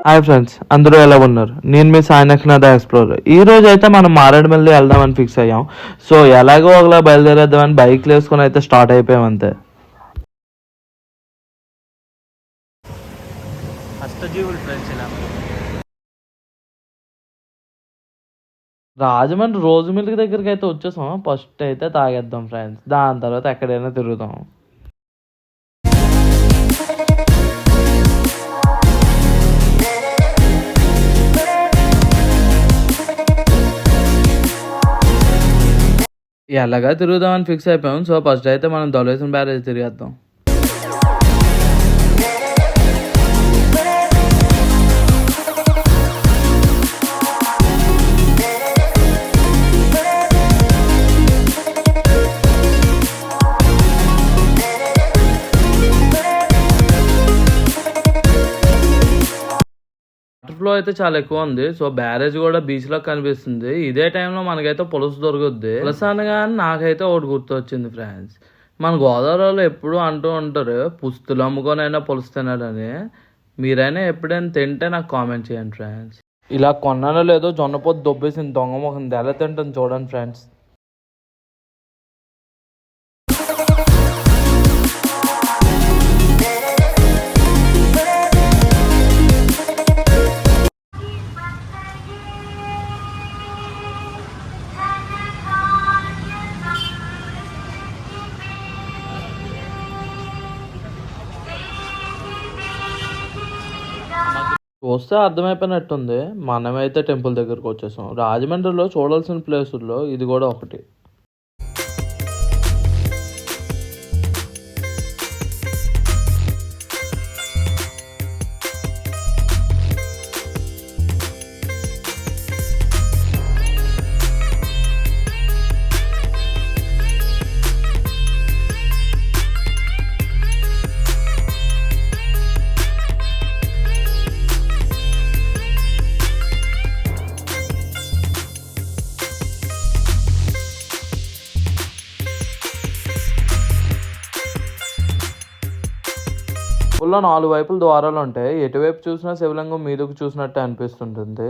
Hi friends, అందరూ ఎలా ఉన్నారు? నేను మీ సాయినాథ్ ఎక్స్ప్లోరర్. ఈ రోజు అయితే మనం మారేడుమల్లి వెళ్దామని ఫిక్స్ అయ్యాం. సో ఎలాగో ఒకలా బయలుదేరేద్దామని బైక్లు వేసుకొని అయితే స్టార్ట్ అయిపోయాం అంతే. రాజమండ్రి రోజు మిల్క్ దగ్గరికి అయితే వచ్చేసాం. ఫస్ట్ అయితే తాగేద్దాం ఫ్రెండ్స్, దాని తర్వాత ఎక్కడైనా తిరుగుదాం. ఎలాగా తిరుగుదామని ఫిక్స్ అయిపోయాం. సో ఫస్ట్ అయితే మనం ధవళేశ్వరం బ్యారేజ్ తిరిగేద్దాం. వాటర్ ఫ్లో అయితే చాలా ఎక్కువ ఉంది. సో బ్యారేజ్ కూడా బీచ్ లో కనిపిస్తుంది. ఇదే టైంలో మనకైతే పులుసు దొరుకుద్ది. పులుసు అనగానే నాకైతే ఒకటి గుర్తొచ్చింది ఫ్రెండ్స్. మన గోదావరిలో ఎప్పుడు అంటూ ఉంటారు పుస్తులు అమ్ముకొనైనా పులుసు తినాలని. మీరైనా ఎప్పుడైనా తింటే నాకు కామెంట్ చేయండి ఫ్రెండ్స్. ఇలా కొన్నానో లేదో జొన్నపోతు దొబ్బేసింది దొంగ మొహం ఎలా తింటుంది చూడండి ఫ్రెండ్స్. చూస్తే అర్థమైపోయినట్టుంది. మనమైతే టెంపుల్ దగ్గరకు వచ్చేసాం. రాజమండ్రిలో చూడాల్సిన ప్లేసుల్లో ఇది కూడా ఒకటి. టెంపుల్లో 4 వైపులు ద్వారాలు ఉంటాయి. ఎటువైపు చూసినా శివలింగం మీదకు చూసినట్టే అనిపిస్తుంటుంది.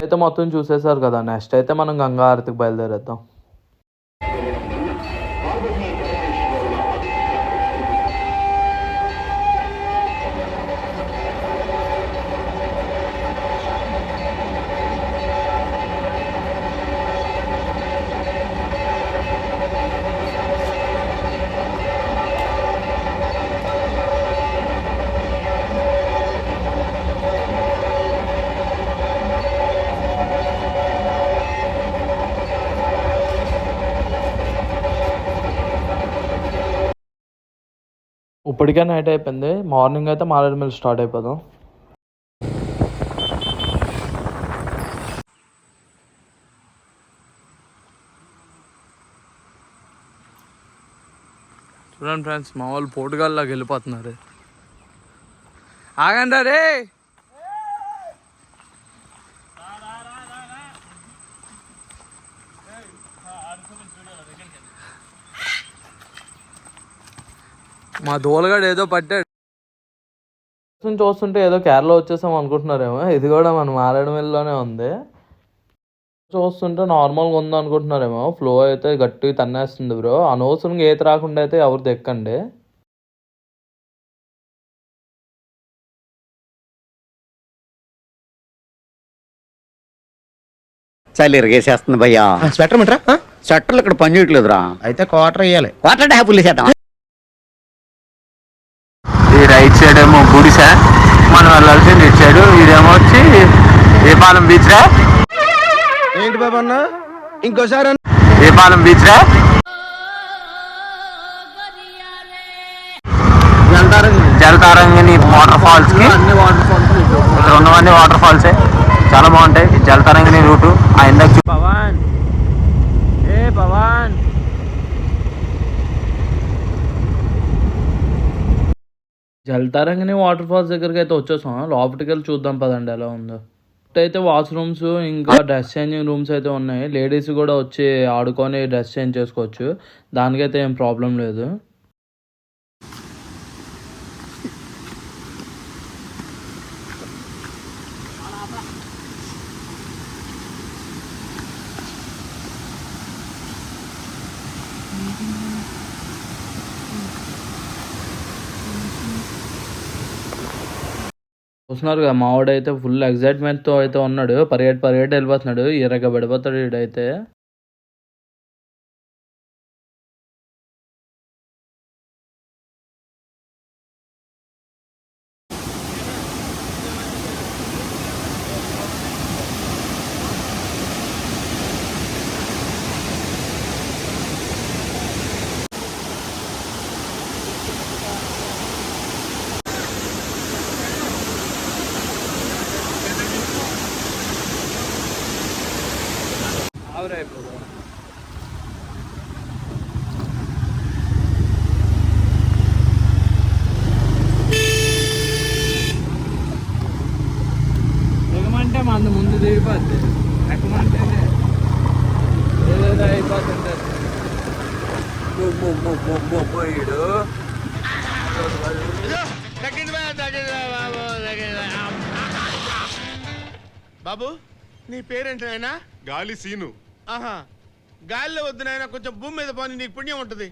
అయితే మొత్తం చూసేసారు కదా, నెక్స్ట్ అయితే మనం గంగా హారతికి బయలుదేరేద్దాం. ఇప్పటికే నైట్ అయిపోయింది. మార్నింగ్ అయితే మారేడుమల్లి స్టార్ట్ అయిపోదాం. చూడండి ఫ్రెండ్స్, మా వాళ్ళు పోటుగాల్లాగా వెళ్ళిపోతున్నారు. ఆగండి రే. మా దోలగాడు ఏదో పట్టాడు. చూస్తుంటే ఏదో కేరళ వచ్చేసాం అనుకుంటున్నారేమో. ఇది కూడా మన మారేడుమల్లిలోనే ఉంది. చూస్తుంటే నార్మల్గా ఉంది అనుకుంటున్నారేమో. ఫ్లో అయితే గట్టిగా తన్నేస్తుంది బ్రో. అనవసరంగా ఈత రాకుండా అయితే ఎవరు దెక్కండి. చలి ఇరిగేసేస్తుంది భయ్యా. స్వెటర్ మిట్రా, స్వెటర్లు ఇక్కడ పని చేయట్లేదురా. అయితే క్వార్టర్ వేయాలి. వాటర్ హ్యాపీలు చేద్దాం. ఈ రైట్ సైడ్ ఏమో గుడిసా, మనం వెళ్ళాల్సింది ఇటు సైడ్. ఇదేమో వచ్చి ఏ పాలెం బీచ్ రా. ఏంటి బాబా అన్న ఇంకోసారి ఏ పాలెం బీచ్ రా. జలతారంగిని వాటర్ ఫాల్స్ కి ఇక్కడ ఉన్నవన్నీ వాటర్ ఫాల్సే చాలా బాగుంటాయి. జలతారంగిని రూటు ఆ ఇందాక పవన్ జలతారంగిని వాటర్ ఫాల్స్ దగ్గరికి అయితే వచ్చేసాం. లోపలికి వెళ్ళి చూద్దాం పదండి ఎలా ఉందో. అయితే వాష్రూమ్స్ ఇంకా డ్రెస్ చేంజింగ్ రూమ్స్ అయితే ఉన్నాయి. లేడీస్ కూడా వచ్చి ఆడుకొని డ్రెస్ చేంజ్ చేసుకోవచ్చు, దానికైతే ఏం ప్రాబ్లం లేదు. చూస్తున్నారు కదా, మావాడైతే ఫుల్ ఎగ్జైట్మెంట్తో అయితే ఉన్నాడు. పరిగెట్టి వెళ్ళిపోతున్నాడు, ఇరగ పడిపోతాడు వీడైతే. ఎగమంటే మన ముందు దిగిపోద్ది, ఎక్కమంటే ఏదేదో అయిపోతుంటారు. బాబు నీ పేరేంటి నాయనా? గాలి సీను. ఆహా, గాలిలో వద్దు నాయనా, కొంచెం భూమి మీద పోనీ, నీకు పుణ్యం ఉంటుంది.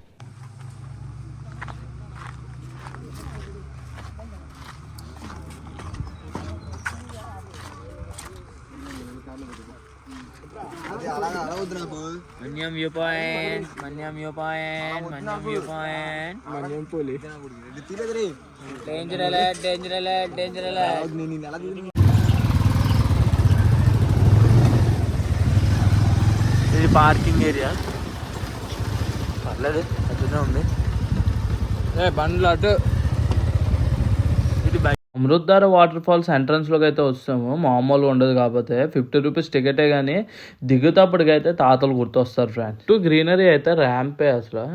Manyam view point, Manyam view point, Manyam view point. Danger alert, danger alert, danger alert. ఇది పార్కింగ్ ఏరియా, పర్లేదు అట్లనే ఉంది. బండ్లు అటు. ఇది అమృతధార వాటర్ ఫాల్స్ ఎంట్రన్స్లోకి అయితే వస్తాము. మామూలు ఉండదు, కాకపోతే 50 రూపీస్ టికెటే, కానీ దిగుతప్పటికైతే తాతలు గుర్తొస్తారు ఫ్రెండ్స్. టు గ్రీనరీ అయితే ర్యాంపే అసలు.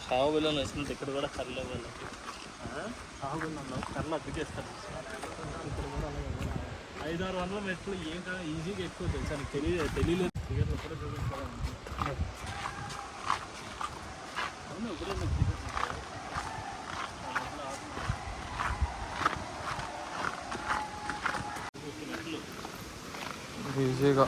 సాగుబిల్లని వేసినట్టు ఇక్కడ కూడా కర్రలే వెళ్ళి సాగుబిల్లలో కర్రలు అద్దెకేస్తారు. ఇక్కడ కూడా అలాగే 500-600 మెట్లు ఏం కాదు, ఈజీగా ఎక్కువ తెలుసా, నీకు తెలియలేదు. టికెట్లు కూడా చూపించాలి. అవును, ఇప్పుడే మీకు టికెట్ ఈజీగా.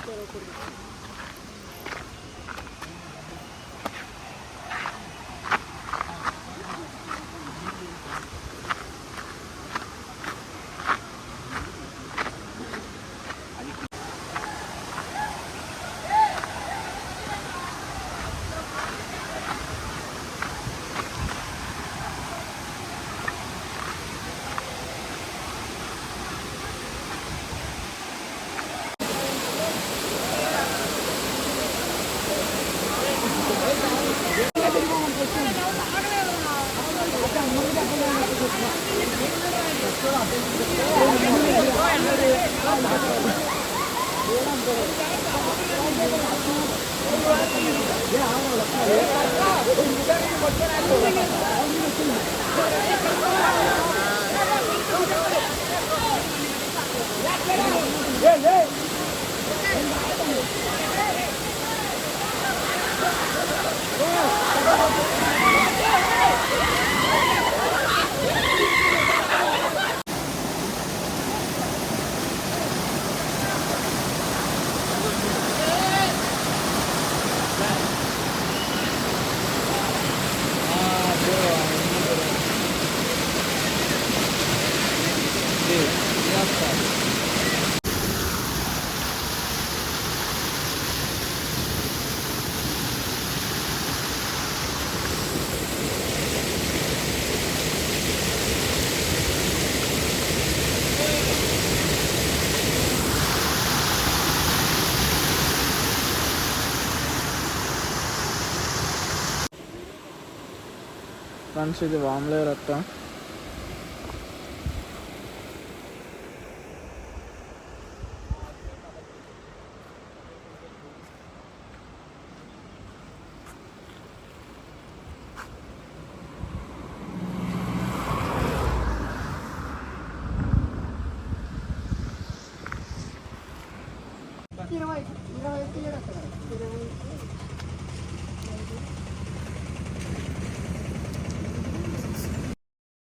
ఫ్రెండ్స్ ఇది వామ్లే రక్తం.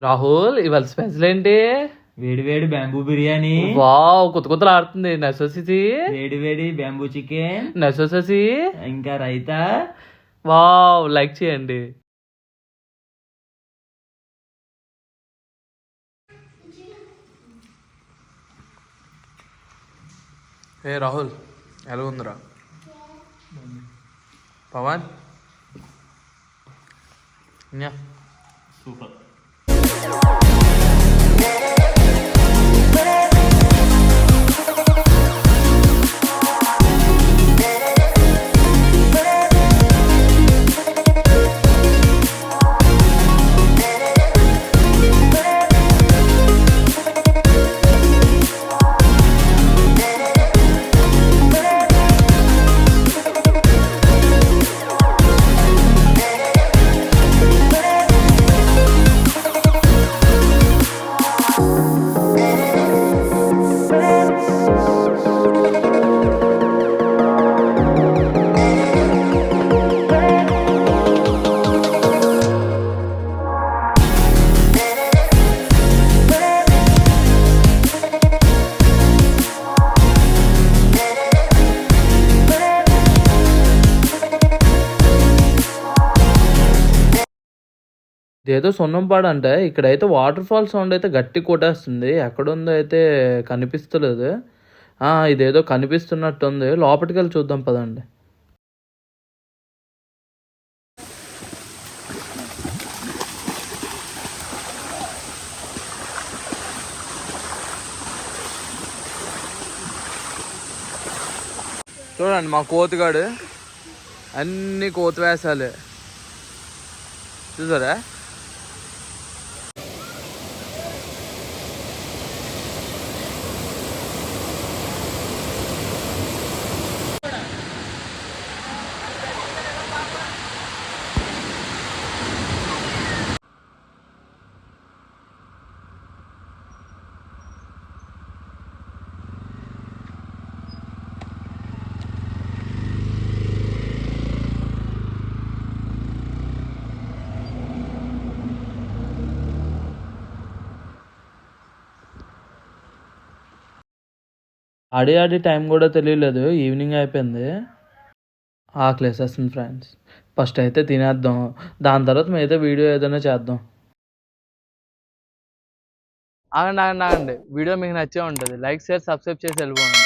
రాహుల్ ఇవాళ స్పెషల్ ఏంటి? వేడి వేడి బ్యాంబూ బిర్యానీ, వావ్ కొత్త కొత్తలు ఆడుతుంది. నెసోసిటీ వేడి వేడి బ్యాంబూ చికెన్, నెసోససి ఇంకా రైతా. వావ్ లైక్ చేయండి. ఏ రాహుల్ ఎలా ఉందిరా? పవన్ సూపర్. ఇదేదో సున్నంపాడు అంటే ఇక్కడైతే వాటర్ ఫాల్ సౌండ్ అయితే గట్టి కొట్టేస్తుంది. ఎక్కడుందో అయితే కనిపిస్తలేదు. ఇదేదో కనిపిస్తున్నట్టుంది. లోపలికి వెళ్ళి చూద్దాం పదండి. చూడండి మా కోతిగాడు అన్ని కోతి వేసాలే చూసారా. ఆడి టైం కూడా తెలియలేదు. ఈవినింగ్ అయిపోయింది. ఆకలేసేస్తుంది ఫ్రెండ్స్. ఫస్ట్ అయితే తినేద్దాం. దాని తర్వాత మిగతా వీడియో ఏదైనా చేద్దాం. ఆగండి. వీడియో మీకు నచ్చే ఉంటుంది. లైక్ షేర్ సబ్స్క్రైబ్ చేసి వెళ్ళిపోండి.